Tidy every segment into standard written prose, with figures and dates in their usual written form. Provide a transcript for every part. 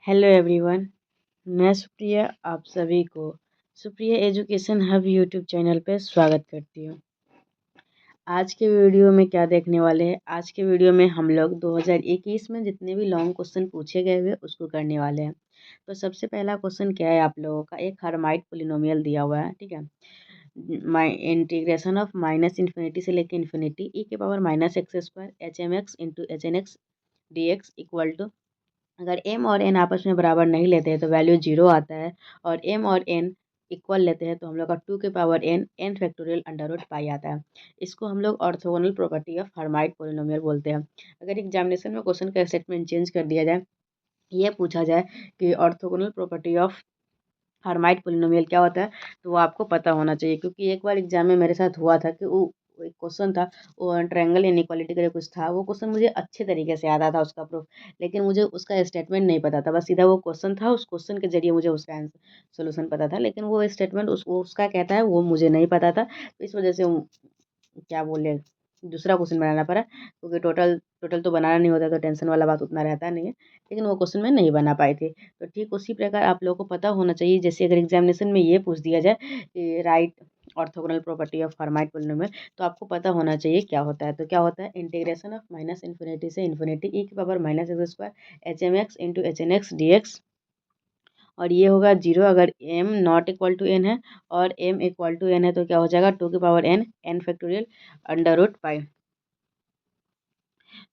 Hello everyone. मैं सुप्रिया आप सभी को Supriya education hub YouTube channel पर स्वागत करती हूँ। आज के वीडियो में क्या देखने वाले हैं? आज के वीडियो में हम लोग 2021 में जितने भी लॉन्ग क्वेश्चन पूछे गए हुए उसको करने वाले हैं। तो सबसे पहला क्वेश्चन क्या है आप लोगों का, एक हर्माइट पोलिनोमियल दिया हुआ है, ठीक है। इंटीग्रेशन ऑफ माइनस इन्फिनिटी से लेकर इन्फिनिटी ई के power minus x square H M x into H N x D x equal to, अगर m और n आपस में बराबर नहीं लेते हैं तो वैल्यू 0 आता है, और m और n इक्वल लेते हैं तो हम लोग का 2 के power n factorial under root pi आता है। इसको हम लोग orthogonal property of Hermite polynomial बोलते हैं। अगर एग्जामिनेशन में क्वेश्चन का स्टेटमेंट चेंज कर दिया जाए, ये पूछा जाए कि orthogonal property of Hermite polynomial क्या होता है, तो वो आपको पता होना चाहिए। क्योंकि एक बार एग्जाम में मेरे साथ हुआ था कि वो एक क्वेश्चन था, वो ट्रायंगल इनइक्वालिटी का कुछ था। वो क्वेश्चन मुझे अच्छे तरीके से याद था उसका प्रूफ, लेकिन मुझे उसका स्टेटमेंट नहीं पता था। बस सीधा वो क्वेश्चन था, उस क्वेश्चन के जरिए मुझे उसका आंसर सोल्यूशन पता था, लेकिन वो स्टेटमेंट उसका कहता है वो मुझे नहीं पता था। तो इस वजह से क्या बोले, दूसरा क्वेश्चन बनाना पड़ा। क्योंकि टोटल टोटल तो बनाना नहीं होता, तो टेंशन वाला बात उतना रहता नहीं है, लेकिन वो क्वेश्चन में नहीं बना पाए थे। तो ठीक उसी प्रकार आप लोगों को पता होना चाहिए, जैसे अगर एग्जामिनेशन में ये पूछ दिया जाए कि right orthogonal property of Hermite polynomial, तो आपको पता होना चाहिए क्या होता है। तो क्या होता है, इंटीग्रेशन ऑफ माइनस इन्फिनिटी से इन्फिनिटी ई की power minus x square H M x into H N x D x, और ये होगा 0 अगर m not equal to n है, और m इक्वल टू n है तो क्या हो जाएगा 2 की power n factorial under root pi.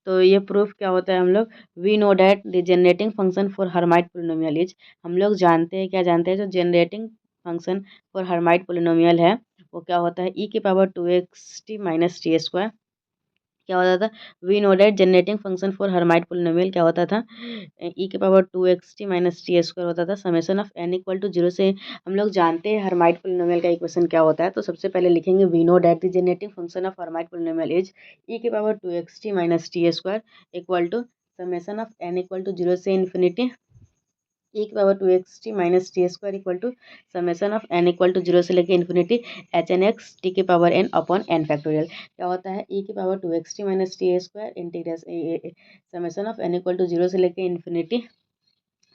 तो ये प्रूफ क्या होता है, हम लोग we know that the generating function for Hermite polynomial is, हम लोग जानते हैं, क्या जानते हैं, जो generating function for Hermite polynomial है वो क्या होता है, ई के power 2xt minus T square. क्या होता था, we know that generating function for Hermite polynomial क्या होता था, ई के power 2xt minus T square होता था, summation of n equal to 0 से। हम लोग जानते हैं हर्माइट पोलिनोमियल का इक्वेशन क्या होता है, तो सबसे पहले लिखेंगे we know that the generating function of Hermite polynomial is E के power 2xt minus T square equal to summation of n equal to 0 से इन्फिनिटी ई की power 2xt minus T square equal to summation of n equal to 0 से लेकर infinity H N x T के power n upon n factorial. क्या होता है, E की power 2xt minus T square integration summation of n equal to 0 से लेकर infinity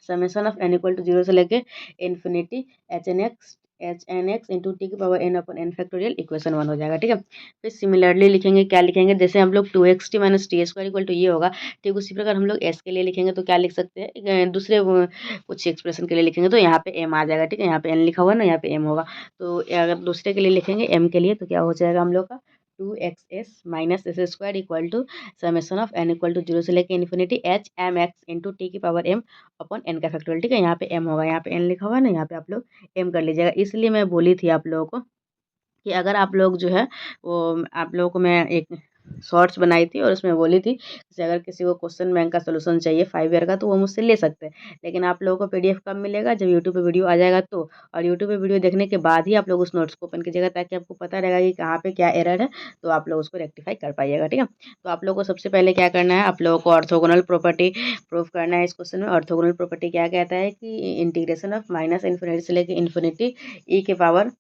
summation of n equal to 0 से लेके infinity H N x into T की power n upon n factorial equation 1 हो जाएगा, ठीक है। फिर सिमिलरली लिखेंगे, क्या लिखेंगे, जैसे हम लोग 2xt minus T square equal to ये होगा, ठीक उसी प्रकार हम लोग s के लिए लिखेंगे तो क्या लिख सकते हैं, दूसरे कुछ एक्सप्रेशन के लिए लिखेंगे तो यहाँ पे m आ जाएगा, ठीक है। यहाँ पे n लिखा हुआ ना, यहाँ पे m होगा। तो अगर दूसरे के लिए लिखेंगे m के लिए, तो क्या हो जाएगा हम लोग का 2xs minus S square equal to summation of n equal to 0 से लेकर infinity H M x into T की पावर m अपॉन n का फैक्टोरियल, ठीक है। यहाँ पे m होगा, यहाँ पे n लिखा हुआ है ना, यहाँ पे आप लोग m कर लीजिएगा। इसलिए मैं बोली थी आप लोगों को कि अगर आप लोग जो है वो, आप लोगों को मैं एक शॉर्ट्स बनाई थी और उसमें बोली थी जैसे अगर किसी को क्वेश्चन बैंक का सोल्यूशन चाहिए 5 ईयर का तो वो मुझसे ले सकते हैं। लेकिन आप लोगों को पीडीएफ कब मिलेगा, जब यूट्यूब पे वीडियो आ जाएगा तो। और यूट्यूब पे वीडियो देखने के बाद ही आप लोग उस नोट्स को ओपन कीजिएगा, ताकि आपको पता रहेगा कि कहाँ पे क्या एरर है, तो आप लोग उसको रेक्टिफाई कर पाइएगा, ठीक है। तो आप लोग को सबसे पहले क्या करना है, आप लोगों को ऑर्थोगोनल प्रॉपर्टी प्रूफ करना है। इस क्वेश्चन में ऑर्थोगोनल प्रॉपर्टी क्या कहता है कि इंटीग्रेशन ऑफ माइनस इन्फिनिटी से लेकर इन्फिनिटी ई के power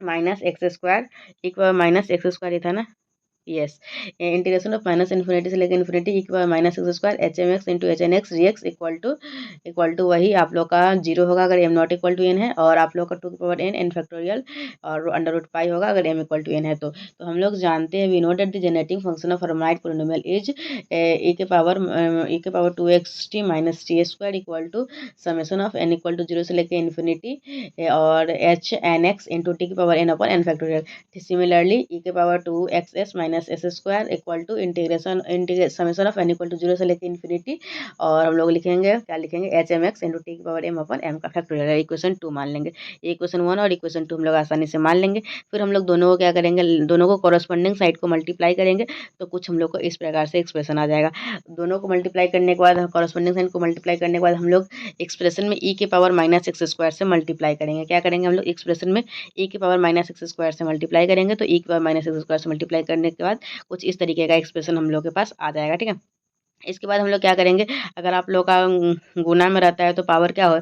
minus x square equal minus x square ही था ना, yes. Integration of minus infinity से लेकर इन्फिनिटी ई की power minus x square H M x into H N x D x equal to वही आप लोग का 0 होगा अगर m not equal to n है, और आप लोग का 2 की पावर n फैक्टोरियल और अंडर रूट पाई होगा अगर m इक्वल टू n है। तो हम लोग जानते हैं we know that the generating function of Hermite polynomial is e के power 2xt minus T square equal to summation of n equal to 0 से लेकर इन्फिनिटी और H N x into T की power n upon n factorial. Similarly E के power 2xs minus S square equal to integration summation of n equal to 0 से लेकर infinity, और हम लोग लिखेंगे, क्या लिखेंगे, H M x into T की पावर m अपन m का फैक्टोरियल। इक्वेशन 2 मान लेंगे, इक्वेशन 1 और इक्वेशन 2 हम लोग आसानी से मान लेंगे। फिर हम लोग दोनों को क्या करेंगे, दोनों को कॉरस्पॉन्डिंग साइड को मल्टीप्लाई करेंगे, तो कुछ हम लोग को इस प्रकार से एक्सप्रेशन आ जाएगा। दोनों को मल्टीप्लाई करने के बाद, कॉरस्पॉन्डिंग साइड को मल्टीप्लाई करने के बाद हम लोग एक्सप्रेशन में ई के पावर माइनस एक्स स्क्वायर से मल्टीप्लाई करेंगे। क्या करेंगे हम लोग, एक्सप्रेशन में ई की पावर माइनस एक्स स्क्वायर से मल्टीप्लाई करेंगे, तो ई की पावर माइनस एक्स स्क्वायर से मल्टीप्लाई करने के बाद कुछ इस तरीके का एक्सप्रेशन हम लोग के पास आ जाएगा, ठीक है। इसके बाद हम लोग क्या करेंगे, अगर आप लोग का गुना में रहता है तो पावर क्या हो,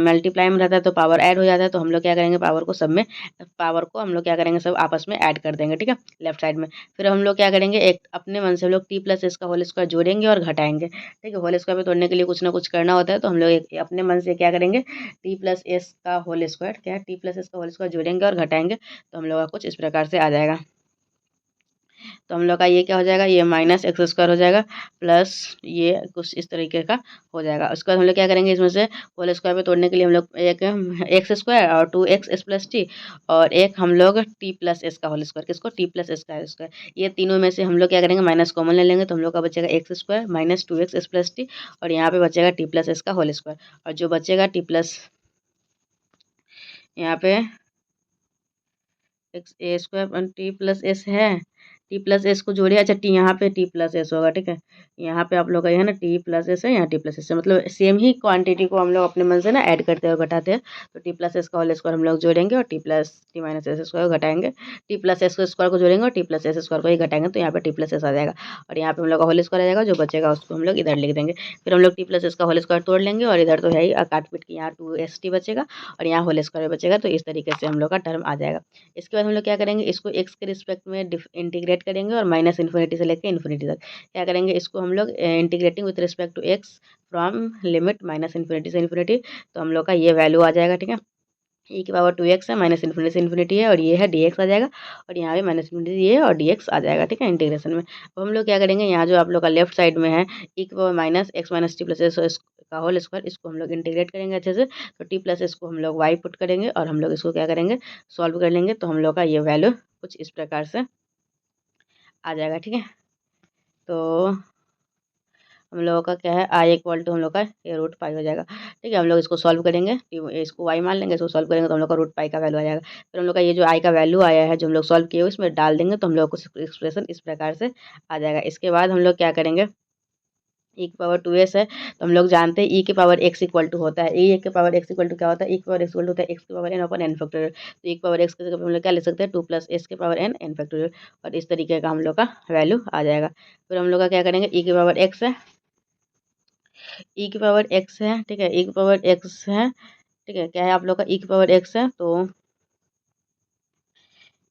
मल्टीप्लाई में रहता है तो पावर ऐड हो जाता है, तो हम लोग क्या करेंगे, पावर को हम लोग क्या करेंगे, सब आपस में ऐड कर देंगे, ठीक है, लेफ्ट साइड में। फिर हम लोग क्या करेंगे, एक अपने मन से हम लोग टी प्लस एस का होल स्क्वायर जोड़ेंगे और घटाएंगे, ठीक है। होल स्क्वायर में तोड़ने के लिए कुछ ना कुछ करना होता है, तो हम लोग अपने मन से क्या करेंगे, टी प्लस एस का होल स्क्वायर, क्या है, टी प्लस एस का होल स्क्वायर जोड़ेंगे और घटाएंगे, तो हम लोग का कुछ इस प्रकार से आ जाएगा। तो हम लोग का ये क्या हो जाएगा, ये माइनस एक्स स्क्वायर हो जाएगा प्लस ये कुछ इस तरीके का हो जाएगा। उसके बाद हम लोग क्या करेंगे, इसमें से होल स्क्वायर में तोड़ने के लिए हम लोग एक एक्स स्क्वायर और 2x एस प्लस टी और एक हम लोग टी प्लस एस का होल स्क्वायर, किसको, टी प्लस एस का स्क्वायर, ये तीनों में से हम लोग क्या करेंगे, माइनस कॉमन ले लेंगे, तो हम लोग का बचेगा x square minus 2x S plus T और यहाँ पे बचेगा टी प्लस एस का होल स्क्वायर, और जो बचेगा टी प्लस यहाँ पे एक्स ए स्क्वायर टी प्लस एस है, टी प्लस एस को जोड़िए, अच्छा टी यहाँ पे टी प्लस एस होगा, ठीक है, यहाँ पे आप लोग का ये है ना टी प्लस एस है, यहाँ टी प्लस एस है, मतलब सेम ही क्वांटिटी को हम लोग अपने मन से ना ऐड करते हुए घटाते हैं, तो टी प्लस एस का होल स्क्वायर हम लोग जोड़ेंगे और T plus T minus S square घटाएंगे, टी प्लस एस स्क्वायर को जोड़ेंगे और टी प्लस एस स्क्वायर को ही घटाएंगे, तो यहाँ पे टी प्लस एस आ जाएगा और यहाँ पे हम लोग का होल स्क्वायर आ जाएगा, जो बचेगा उसको हम लोग इधर लिख देंगे। फिर हम लोग टी प्लस एस का होल स्क्वायर तोड़ लेंगे और इधर तो है ही काट पीट के यहाँ 2st बचेगा और यहाँ होल स्क्वायर बचेगा, तो इस तरीके से हम लोग का टर्म आ जाएगा। इसके बाद हम लोग क्या करेंगे, इसको एक्स के रिस्पेक्ट में इंटीग्रेट करेंगे और माइनस इन्फिनिटी से लेकर इन्फिनिटी तक क्या करेंगे, इसको हम लोग integrating with respect to x from limit minus infinity से इन्फिनिटी, तो हम लोग का ये वैल्यू आ जाएगा, ठीक है। ई की पावर 2x है, माइनस इन्फिनिटी से इन्फिनिटी है और ये है dx आ जाएगा और यहाँ पे माइनस इन्फिनिटी ये है और dx आ जाएगा, ठीक है, इंटीग्रेशन में। अब हम लोग क्या करेंगे, यहाँ जो आप लोग का लेफ्ट साइड में है ई की power minus x minus T plus S का होल स्क्वायर, इसको हम लोग इंटीग्रेट करेंगे अच्छे से, तो टी प्लस एस को हम लोग वाई पुट करेंगे और हम लोग इसको क्या करेंगे, सॉल्व कर लेंगे, तो हम लोग का ये वैल्यू कुछ इस प्रकार से आ जाएगा, ठीक है। तो हम लोगों का क्या है, आई इक्वल टू हम लोग का ये रूट पाई हो जाएगा, ठीक है। हम लोग इसको सॉल्व करेंगे, इसको वाई मान लेंगे, इसको सॉल्व करेंगे तो हम लोग का रूट पाई का वैल्यू आ जाएगा। फिर हम लोग का ये जो आई का वैल्यू आया है, जो हम लोग सॉल्व किए इसमें डाल देंगे, तो हम लोग को एक्सप्रेशन इस प्रकार से आ जाएगा। इसके बाद हम लोग क्या करेंगे, ई की पावर 2s है, तो हम लोग जानते हैं ई की पावर x इक्वल टू होता है, ई की पावर x इक्वल टू क्या होता है, ई की पावर x इक्वल टू होता है एक्स की power n upon n factorial, तो ई की पावर x की जगह पे हम लोग क्या लिख सकते हैं, 2 प्लस एस की पावर n फैक्टोरियल, और इस तरीके का हम लोग का वैल्यू आ जाएगा। फिर हम लोग का क्या करेंगे, ई की पावर x है, ई की पावर x है, ठीक है, ई की पावर x है, ठीक है, क्या है आप लोग का ई की पावर x है, तो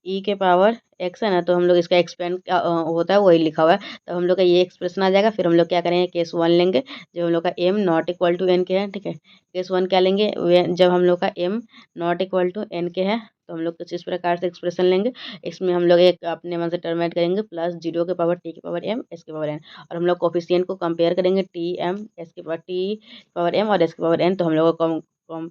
ई के पावर एक्स है ना, तो हम लोग इसका एक्सपेंड होता है वही लिखा हुआ है, तो हम लोग का ये एक्सप्रेशन आ जाएगा। फिर हम लोग क्या करेंगे, केस 1 लेंगे, जब हम लोग का m not equal to n के है, ठीक है, केस 1 क्या लेंगे, जब हम लोग का m not equal to n के है, तो हम लोग कुछ इस प्रकार से एक्सप्रेशन लेंगे, इसमें हम लोग एक अपने मन से टर्म ऐड करेंगे प्लस 0 के पावर टी के पावर एम एस के पावर एन, और हम लोग कोफिशिएंट को कंपेयर करेंगे टी एम एस के पावर टी पावर एम और एस के पावर एन, तो हम लोग को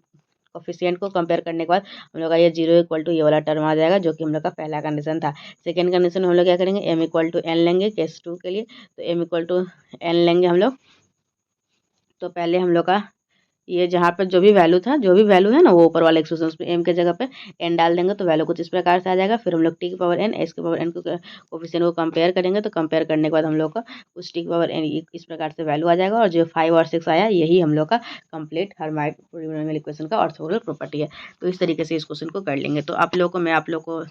कोफिशिएंट को कंपेयर करने के बाद हम लोग का ये 0 इक्वल टू ये वाला टर्म आ जाएगा, जो कि हम लोग का पहला कंडीशन था। सेकंड कंडीशन में हम लोग क्या करेंगे, एम इक्वल टू एन लेंगे केस 2 के लिए, तो एम इक्वल टू एन लेंगे हम लोग, तो पहले हम लोग का ये जहाँ पे जो भी वैल्यू था, जो भी वैल्यू है ना, वो ऊपर वाले एक्सप्रेशन में एम के जगह पे एन डाल देंगे, तो वैल्यू कुछ इस प्रकार से आ जाएगा। फिर हम लोग टी की पावर एन एस की पावर एन को कोफिशिएंट को कंपेयर करेंगे, तो कंपेयर करने के बाद हम लोग का उस टी की पावर एन इस प्रकार से वैल्यू आ जाएगा, और जो 5 और 6 आया यही हम लोग का कंप्लीट हर्माइट पॉलिनोमियल इक्वेशन का ऑर्थोगोनल प्रॉपर्टी है। तो इस तरीके से इस क्वेश्चन को कर लेंगे। तो आप लोग को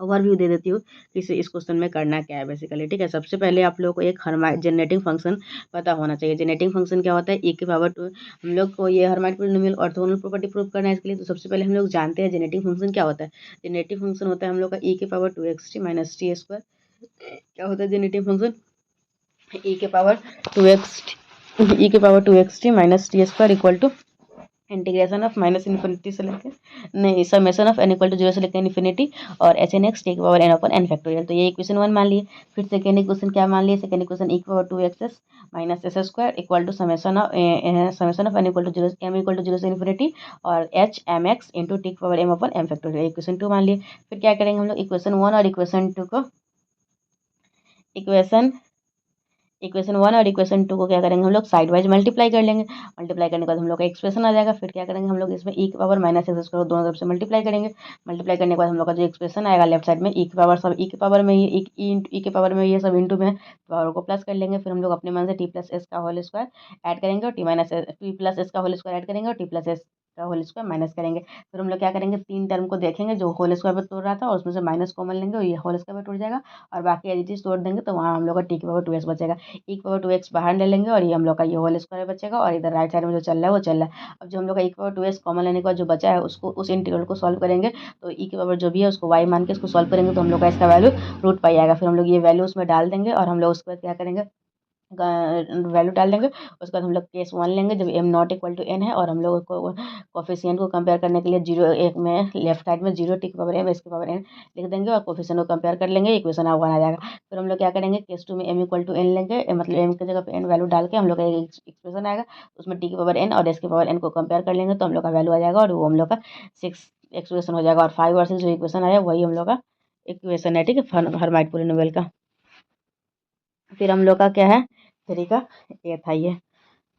ओवरव्यू दे देती हूँ कि इस क्वेश्चन में करना क्या है बेसिकली, ठीक है। सबसे पहले आप लोग को एक हर्माइट जनरेटिंग फंक्शन पता होना चाहिए। जनरेटिंग फंक्शन क्या होता है, ई के पावर 2, हम लोग को ये Hermite polynomial orthogonal property prove करना है इसके लिए। तो सबसे पहले हम लोग जानते हैं जनरेटिंग फंक्शन क्या होता है। जनरेटिंग फंक्शन होता है हम लोग का ई के power 2x minus T square. क्या होता है जनरेटिंग फंक्शन, ई के पावर 2x ई के power 2x minus T square equal to integration of minus infinity से लेकर नहीं summation of N equal to 0 से लेकर इन्फिनिटी और एच एन एक्स टी की power n upon n factorial. तो ये इक्वेशन 1 मान लिए। फिर सेकेंड इक्वेशन क्या मान लिए, सेकेंड इक्वेशन ई की power 2x minus S square equal to summation of N equal to 0 M equal to 0 से इन्फिनिटी और H M x into T की power M upon M factorial, equation 2 मान लिए। फिर क्या करेंगे हम लोग, इक्वेशन 1 और इक्वेशन 2 को इक्वेशन इक्वेशन 1 और इक्वेशन 2 को क्या करेंगे हम लोग साइड वाइज मल्टीप्लाई कर लेंगे। मल्टीप्लाई करने के बाद हम लोग का एक्सप्रेशन आ जाएगा। फिर क्या करेंगे हम लोग, इसमें ई की पावर माइनस एक्स स्क्वायर दोनों तरफ से मल्टीप्लाई करेंगे। मल्टीप्लाई करने के बाद हम लोग का जो एक्सप्रेशन आएगा लेफ्ट साइड में ई की पावर, सब ई की पावर में ये ई के पावर में ये सब इंटू में पावर को प्लस कर लेंगे। फिर हम लोग अपने मन से टी प्लस एस का होल स्क्वायर ऐड करेंगे और टी प्लस एस का होल स्क्वायर ऐड करेंगे और टी प्लस एस का होल स्क्वायर माइनस करेंगे। फिर हम लोग क्या करेंगे, 3 टर्म को देखेंगे जो होल स्क्वायर पे तोड़ रहा था और उसमें से माइनस कॉमन लेंगे और ये होल स्क्वायर पे टूट जाएगा और बाकी एज इट इज तोड़ देंगे तो वहाँ हम लोग का टी की पावर 2x बचेगा। ई की पावर 2x बाहर ले लेंगे और ये हम लोग का ये होल स्क्वायर बचेगा और इधर राइट साइड में जो चल रहा है वो चल रहा है। अब जो हम लोग का ई की पावर 2x कॉमन लेने के बाद जो बचा है उसको उस इंटीग्रल को सॉल्व करेंगे। तो ई की पावर जो भी है उसको y मान के इसको सॉल्व करेंगे तो हम लोग का इसका वैल्यू रूट पाई आएगा। फिर हम लोग ये वैल्यू उसमें डाल देंगे और हम लोग उसके बाद क्या करेंगे, वैल्यू डाल देंगे। उसके बाद हम लोग केस 1 लेंगे जब m not equal to n है और हम लोग को कोफिशिएंट को कंपेयर करने के लिए 0 एक में लेफ्ट साइड में 0 टी की पावर m, एस की पावर n लिख देंगे और कोफिशिएंट को कंपेयर कर लेंगे, इक्वेशन 1 आ जाएगा। फिर हम लोग क्या करेंगे, केस 2 में m इक्वल टू n लेंगे, मतलब m की जगह पे n वैल्यू डाल के हम लोग का एक इक्वेशन आएगा, उसमें टी की पावर n और एस की पावर n को कंपेयर कर लेंगे तो हम लोग का वैल्यू आ जाएगा और वो हम लोग का 6 इक्वेशन हो जाएगा और 5 और 6 जो इक्वेशन आया वही हम लोग का इक्वेशन है, ठीक है, हर्माइट पॉलिनोमियल का। फिर हम लोग का क्या है, 3 का ये था ये,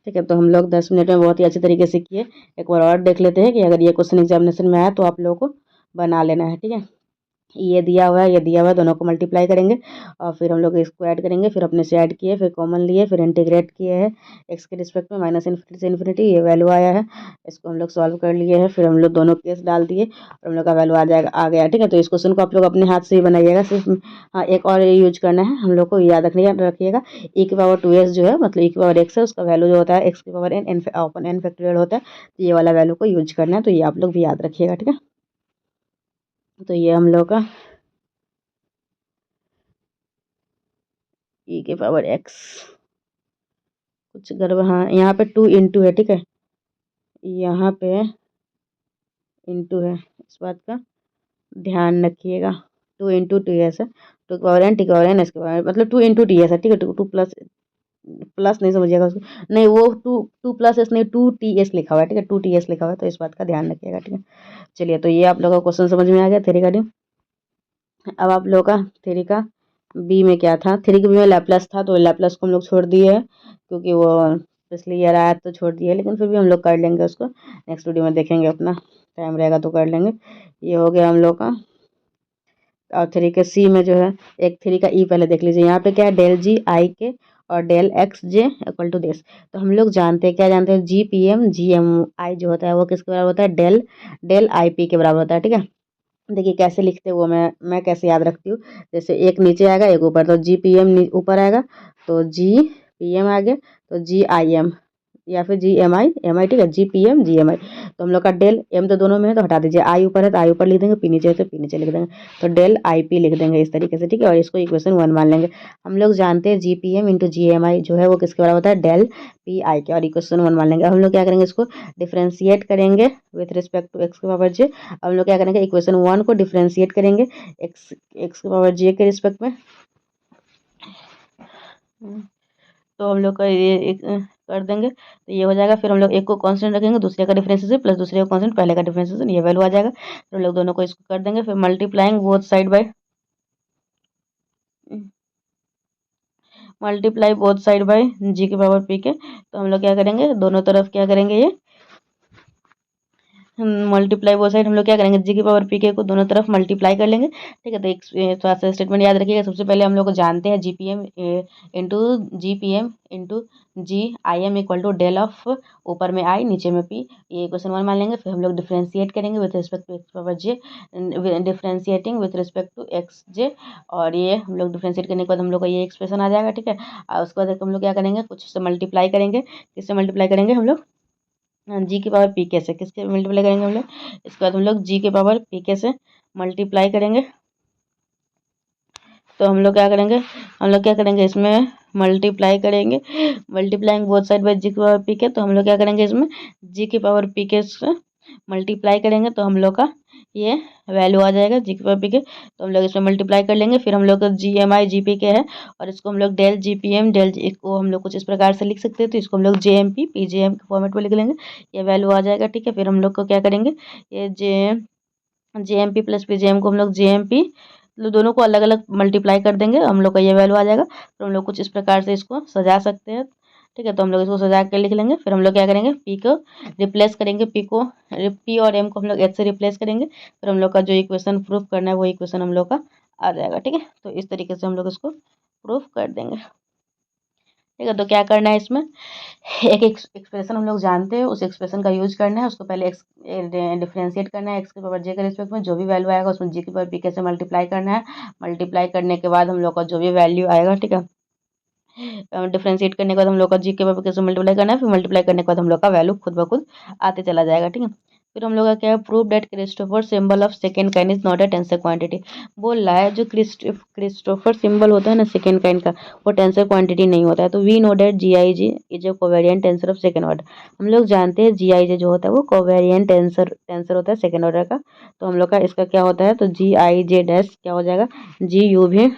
ठीक है। तो हम लोग 10 मिनट में बहुत ही अच्छे तरीके से किए। एक बार और देख लेते हैं कि अगर ये क्वेश्चन एग्जामिनेशन में आया तो आप लोगों को बना लेना है, ठीक है। ये दिया हुआ है, ये दिया हुआ है, दोनों को मल्टीप्लाई करेंगे और फिर हम लोग इसको ऐड करेंगे, फिर अपने से ऐड किए, फिर कॉमन लिए, फिर इंटीग्रेट किए हैं एक्स के रिस्पेक्ट में माइनस इन्फिनिटी से इन्फिनिटी, ये वैल्यू आया है, इसको हम लोग सॉल्व कर लिए हैं। फिर हम लोग दोनों केस डाल दिए और हम लोग का वैल्यू आ जाएगा, आ गया, ठीक है। तो इस क्वेश्चन को आप लोग अपने हाथ से ही बनाइएगा, सिर्फ हाँ एक और यूज करना है हम लोग को, याद रखिएगा ई की पावर 2x जो है, मतलब ई की पावर x है, उसका वैल्यू जो होता है एक्स की power n open n factorial होता है, तो ये वाला वैल्यू को यूज करना है, तो ये आप लोग भी याद रखिएगा, ठीक है। तो ये हम लोग का ई के पावर x कुछ गड़बड़, हाँ यहाँ पे 2 इंटू है, ठीक है, यहाँ पे इंटू है, इस बात का ध्यान रखिएगा। 2 इंटू टी एस है, टू की पावर एन, टी की पावर एन, एस की पावर, मतलब 2 इंटू टी एस है, ठीक है। टू प्लस प्लस नहीं समझिएगा उसको, नहीं वो टू प्लस एस नहीं, 2 टी एस लिखा हुआ है, ठीक है, 2 टी एस लिखा हुआ है, तो इस बात का ध्यान रखिएगा, ठीक है। चलिए, तो ये आप लोगों को क्वेश्चन समझ में आ गया थ्री का डी। अब आप लोगों का थ्री का बी में क्या था, थ्री के बी में लैपलेस था, तो लैपलेस को हम लोग छोड़ दिए हैं क्योंकि वो पिछले ईयर आया तो छोड़ दिए, लेकिन फिर भी हम लोग कर लेंगे उसको, नेक्स्ट वीडियो में देखेंगे, अपना टाइम रहेगा तो कर लेंगे। ये हो गया हम लोग का। और थ्री के सी में जो है, एक थ्री का ई पहले देख लीजिए, यहाँ पे क्या है, डेल जी आई के और del X J equal to this. तो हम लोग जानते हैं, क्या जानते हैं, G P M G M I जो होता है वो किसके बराबर होता है, डेल डेल आई पी के बराबर होता है, ठीक है। देखिए कैसे लिखते हैं वो, मैं कैसे याद रखती हूँ, जैसे एक नीचे आएगा एक ऊपर, तो जी पी एम ऊपर आएगा तो जी पी एम आ गया, तो जी आई एम या फिर जी एम आई, ठीक है, G P M G M I. तो हम लोग का डेल एम तो दोनों में है तो हटा दीजिए, आई ऊपर है तो आई ऊपर लिख देंगे, पी नीचे है तो पी नीचे लिख देंगे, तो डेल आई पी लिख देंगे इस तरीके से, ठीक है। और इसको इक्वेशन 1 मान लेंगे। हम लोग जानते हैं G P M into G M I जो है वो किसके बराबर होता है, डेल पी आई के, और इक्वेशन 1 मान लेंगे। अब हम लोग क्या करेंगे, इसको डिफ्रेंशिएट करेंगे विथ रिस्पेक्ट टू एक्स के पावर जे। अब हम लोग क्या करेंगे, इक्वेशन 1 को डिफ्रेंशिएट करेंगे एक्स एक्स के पावर जे के रिस्पेक्ट में। तो हम लोग का ये एक कर देंगे तो ये हो जाएगा। फिर हम लोग एक को कांस्टेंट रखेंगे, दूसरे का डिफरेंशिएशन प्लस दूसरे का कांस्टेंट, पहले का डिफरेंशिएशन, ये वैल्यू आ जाएगा। तो हम लोग दोनों को इसको कर देंगे, फिर मल्टीप्लाइंग बोथ साइड बाय जी के पावर पी के। तो हम लोग क्या करेंगे, दोनों तरफ क्या करेंगे, ये मल्टीप्लाई वो साइड हम लोग क्या करेंगे, जी की पावर पी के को दोनों तरफ मल्टीप्लाई कर लेंगे, ठीक है। तो एक थोड़ा सा स्टेटमेंट याद रखिएगा, सबसे पहले हम लोग को जानते हैं G P M into g P M into g i m equal to del of ऊपर में आई नीचे में पी, ये इक्वेशन 1 मान लेंगे। फिर हम लोग डिफ्रेंशिएट करेंगे with respect to X power J, differentiating with respect to X J, और ये हम लोग डिफ्रेंशिएट करने के बाद हम लोग का ये एक्सप्रेशन आ जाएगा, ठीक है। और उसके बाद हम लोग क्या करेंगे, कुछ से मल्टीप्लाई करेंगे, किससे मल्टीप्लाई करेंगे हम लोग, जी की पावर पी के से, किसके मल्टीप्लाई करेंगे हम लोग, इसके बाद हम लोग जी के पावर पी के से मल्टीप्लाई करेंगे। तो हम लोग क्या करेंगे, इसमें मल्टीप्लाई करेंगे, मल्टीप्लाइंग बोथ साइड बाय जी की पावर पी के। तो हम लोग क्या करेंगे, इसमें जी की पावर पी के से मल्टीप्लाई करेंगे तो हम लोग का ये वैल्यू आ जाएगा जी की पावर पी के। तो हम लोग इसमें मल्टीप्लाई कर लेंगे, फिर हम लोग का जी एम आई जी पी के है और इसको हम लोग del G P M del G को हम लोग कुछ इस प्रकार से लिख सकते हैं, तो इसको हम लोग J M P P J M के फॉर्मेट में लिख लेंगे, ये वैल्यू आ जाएगा, ठीक है। फिर हम लोग को क्या करेंगे, ये J M P plus P J M को हम लोग जे एम पी, मतलब दोनों को अलग अलग मल्टीप्लाई कर देंगे, हम लोग का ये वैल्यू आ जाएगा। तो हम लोग कुछ इस प्रकार से इसको सजा सकते हैं, ठीक है। तो हम लोग इसको सजा के लिख लेंगे, फिर हम लोग क्या करेंगे, पी को रिप्लेस करेंगे, पी और एम को हम लोग एच से रिप्लेस करेंगे, फिर हम लोग का जो इक्वेशन प्रूफ करना है वो इक्वेशन हम लोग का आ जाएगा, ठीक है। तो इस तरीके से हम लोग इसको प्रूफ कर देंगे। ठीक है। तो क्या करना है इसमें, एक एक्सप्रेशन हम लोग जानते हैं, उस एक्सप्रेशन का यूज करना है। उसको पहले डिफरेंशिएट करना है एक्स के पावर जे के रिस्पेक्ट में, जो भी वैल्यू आएगा उसमें जी के पावर पी के से मल्टीप्लाई करना है। मल्टीप्लाई करने के बाद हम लोग का जो भी वैल्यू आएगा, ठीक है, डिफरेंशिएट करने के बाद हम लोग का जी के पावर कैसे मल्टीप्लाई करना है, फिर मल्टीप्लाई करने के बाद हम लोग का वैल्यू खुद ब खुद आते चला जाएगा। ठीक है। फिर हम लोग का क्या है, prove that Christopher symbol of second kind is not a tensor quantity. बोल रहा है जो क्रिस्टोफर सिंबल होता है ना सेकेंड काइंड का, वो टेंसर क्वांटिटी नहीं होता है। तो we know that g i g is a covariant tensor of second order. हम लोग जानते हैं जी आई जे जो होता है वो कोवेरिएंट टेंसर होता है सेकेंड ऑर्डर का। तो हम लोग का इसका क्या होता है, तो जी आई जे डैश क्या हो जाएगा, जी यू भी,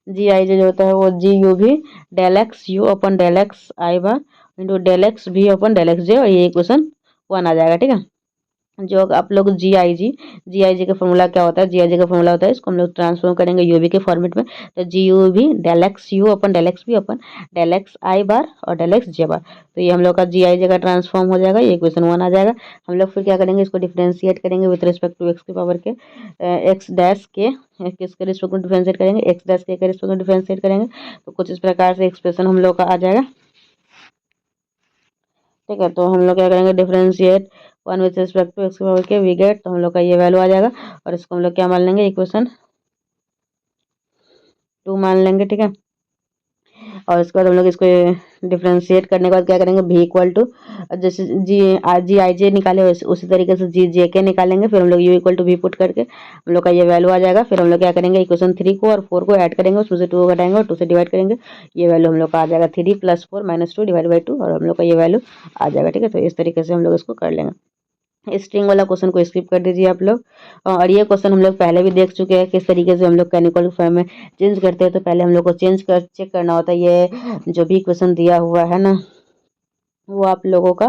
जी आई जे जो होता है वो जी यू भी del x u upon del x i bar into del x v upon del X J, और ये इक्वेशन 1 आ जाएगा। ठीक है। जो आप लोग जी आई जी का फॉर्मूला क्या होता है, जी आई जी का फॉर्मूला होता है, इसको हम लोग ट्रांसफॉर्म करेंगे यूवी के फॉर्मेट में। तो जी यू भी del x u upon del x v upon del x i बार और डेल एक्स जे बार। तो ये हम लोग का जी आई जी का ट्रांसफॉर्म हो जाएगा, ये इक्वेशन 1 आ जाएगा। हम लोग फिर क्या करेंगे, इसको डिफ्रेंशिएट करेंगे विथ रिस्पेक्ट टू एक्स की पावर के एक्स डैश के किसके रिस्पेक्ट में डिफ्रेंशिएट करेंगे, एक्स डैश के रिस्पेक्ट में डिफ्रेंशिएट करेंगे। तो कुछ इस प्रकार से एक्सप्रेशन हम लोग का आ जाएगा। ठीक है। तो हम लोग क्या करेंगे, differentiate 1 with respect to x की पावर के वी गेट, तो हम लोग का ये वैल्यू आ जाएगा। और इसको हम लोग क्या मान लेंगे, इक्वेशन 2 मान लेंगे। ठीक है। और उसके बाद हम लोग इसको डिफ्रेंशिएट करने के बाद क्या करेंगे, भी इक्वल टू जैसे जी आई जे निकाले उसी तरीके से जी जे के निकालेंगे। फिर हम लोग यू इक्वल टू भी पुट करके हम लोग का ये वैल्यू आ जाएगा। फिर हम लोग क्या करेंगे, इक्वेशन 3 को और 4 को ऐड करेंगे, उसमें से 2 घटाएंगे और 2 से डिवाइड करेंगे। ये वैल्यू हम लोग का आ जाएगा 3 + 4 - 2 डिवाइड बाई 2, और हम लोग का ये वैल्यू आ जाएगा। ठीक है। तो इस तरीके से हम लोग इसको कर लेंगे। स्ट्रिंग वाला क्वेश्चन को स्किप कर दीजिए आप लोग। और ये क्वेश्चन हम लोग पहले भी देख चुके हैं किस तरीके से हम लोग कैनिकल फॉर्म में चेंज करते हैं। तो पहले हम लोग को चेक करना होता है ये जो भी क्वेश्चन दिया हुआ है ना, वो आप लोगों का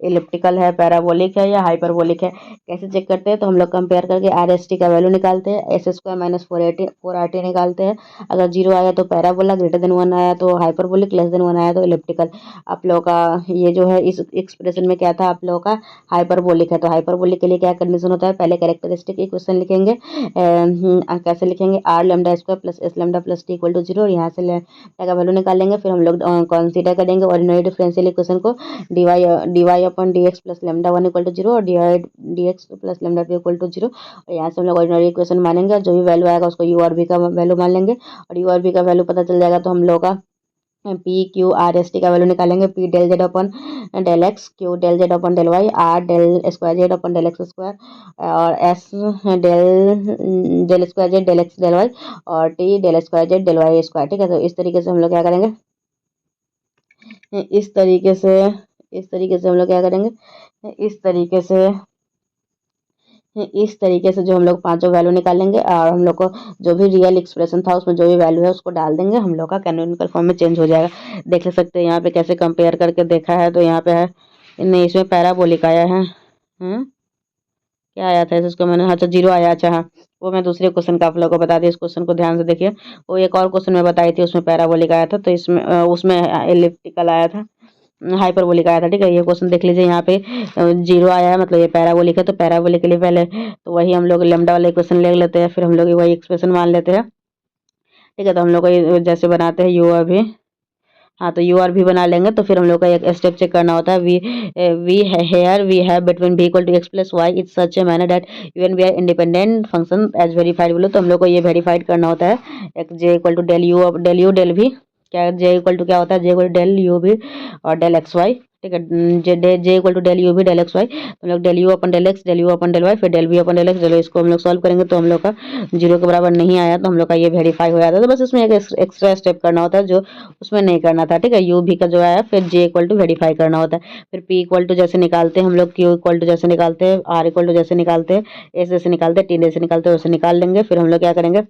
इलिप्टिकल है, पैराबोलिक है या हाइपरबोलिक है। कैसे चेक करते हैं, तो हम लोग कंपेयर करके आर एस टी का वैल्यू निकालते हैं, S square minus 4 R T निकालते हैं। अगर 0 आया तो पैराबोला, ग्रेटर देन 1 आया तो हाइपरबोलिक, लेस देन 1 आया तो इलिप्टिकल। आप लोगों का ये जो है इस एक्सप्रेशन में क्या था, आप लोगों का हाइपरबोलिक है। तो हाइपरबोलिक के लिए क्या कंडीशन होता है, पहले कैरेक्टरिस्टिक इक्वेशन लिखेंगे। कैसे लिखेंगे, r lambda square plus s lambda plus t equal to 0, और यहाँ से का वैल्यू निकालेंगे। फिर हम लोग कंसीडर करेंगे ऑर्डिनरी डिफरेंशियल इक्वेशन को, d y upon d x plus lambda 1 equal to 0 और d x plus lambda 2 equal to 0। और यहाँ से हम लोग ऑर्डिनरी इक्वेशन मानेंगे, और जो भी वैल्यू आएगा उसको यू आर बी का वैल्यू मान लेंगे। और यू आर बी का वैल्यू पता चल जाएगा तो हम लोग का P Q R S T का वैल्यू निकालेंगे। P del Z upon del X, Q del Z upon del Y, R del square Z upon del X square, और S del del square Z del X del Y, और T del square Z del Y square. ठीक है। तो इस तरीके से हम लोग क्या करेंगे, इस तरीके से हम लोग क्या करेंगे, इस तरीके से जो हम लोग पांचों वैल्यू निकालेंगे, और हम लोग को जो भी रियल एक्सप्रेशन था उसमें जो भी वैल्यू है उसको डाल देंगे, हम लोग का कैनोनिकल फॉर्म में चेंज हो जाएगा। देख ले सकते हैं यहाँ पे कैसे कंपेयर करके देखा है। तो यहाँ पे है नहीं, इसमें पैराबोलिक आया है। क्या आया था इसको मैंने, अच्छा 0 आया। अच्छा हाँ, वो मैं दूसरे क्वेश्चन का आप लोगों को बता दिया, इस क्वेश्चन को ध्यान से देखिए। वो एक और क्वेश्चन में बताई थी, उसमें पैराबोलिक आया था, तो इसमें उसमें एलिप्टिकल आया था, हाइपरबोलिक आया था। ठीक है। ये क्वेश्चन देख लीजिए, यहाँ पे 0 आया है, मतलब ये पैराबोलिक है। तो पैराबोलिक के लिए पहले तो वही हम लोग लेमडा वाला इक्वेशन ले लेते हैं, फिर हम लोग वही एक्सप्रेशन मान लेते हैं। ठीक है। तो हम लोग को जैसे बनाते हैं यू आर भी, हाँ तो यू आर भी बना लेंगे। तो फिर हम लोग का एक स्टेप चेक करना होता है, we have between b equal to x plus y it's such a manner that even we are independent function as verified बोलो। तो हम लोग को ये वेरीफाइड करना होता है, एक J equal to del U del V, क्या जे इक्वल टू क्या होता है, J equal to del U V और डेल एक्स वाई। ठीक है। J equal to del U भी डेल एक्स वाई, तो हम लोग del U upon del X, del U upon del Y, फिर del V upon del X, del इसको हम लोग सॉल्व करेंगे। तो हम लोग का 0 के बराबर नहीं आया, तो हम लोग का ये वेरीफाई हो जाता है। तो बस इसमें एक एक्स्ट्रा स्टेप करना होता है जो उसमें नहीं करना था। ठीक है। यू भी का जो आया, फिर जे इक्वल टू वेरीफाई करना होता है। फिर पी इक्वल टू जैसे निकालते हैं हम लोग, क्यू इक्वल टू जैसे निकालते हैं, आर इक्वल टू जैसे निकालते हैं, एस जैसे निकालते हैं, टी जैसे निकालते हैं, वैसे निकाल लेंगे। फिर हम लोग क्या करेंगे,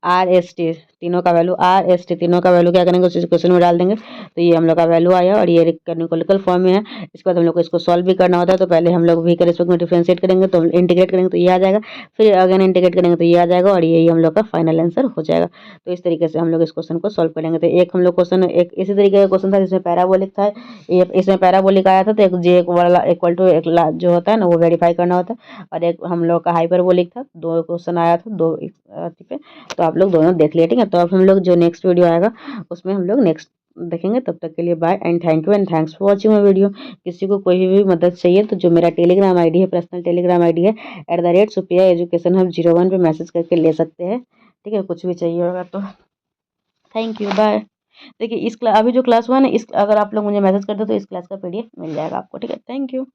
आर एस टी तीनों का वैल्यू, आर एस टी तीनों का वैल्यू क्या करेंगे, उसी क्वेश्चन में डाल देंगे। तो ये हम लोग का वैल्यू आया, और ये कैनोनिकल फॉर्म में है। इसके बाद हम लोग को इसको सॉल्व भी करना होता है। तो पहले हम लोग वी के रिस्पेक्ट में डिफरेंशिएट करेंगे, तो इंटीग्रेट करेंगे तो ये आ जाएगा, फिर अगेन इंटीग्रेट करेंगे तो ये आ जाएगा, और यही हम लोग का फाइनल आंसर हो जाएगा। तो इस तरीके से हम लोग इस क्वेश्चन को सॉल्व करेंगे। तो एक हम लोग क्वेश्चन एक इसी तरीके का क्वेश्चन था जिसमें पैराबोलिक था, इसमें पैराबोलिक आया था। तो एक जे वाला इक्वल टू एक जो होता है ना वो वेरीफाई करना होता है, और एक हम लोग का हाइपरबोलिक था। दो क्वेश्चन आया था, दो पे, तो आप लोग दोनों देख लिए, ठीक है। तो अब हम लोग जो नेक्स्ट वीडियो आएगा उसमें हम लोग नेक्स्ट देखेंगे। तब तक के लिए bye and thank you and thanks for watching my video. किसी को कोई भी मदद चाहिए तो जो मेरा टेलीग्राम आईडी है, पर्सनल टेलीग्राम आईडी है @सुप्रिया एजुकेशन हब 01 पे मैसेज करके ले सकते हैं, ठीक है। कुछ भी चाहिए होगा तो थैंक यू, बाय। देखिए इस क्लास, अभी जो क्लास 1 है, इस अगर आप लोग मुझे मैसेज करते हो तो इस क्लास का PDF मिल जाएगा आपको, ठीक है। Thank you.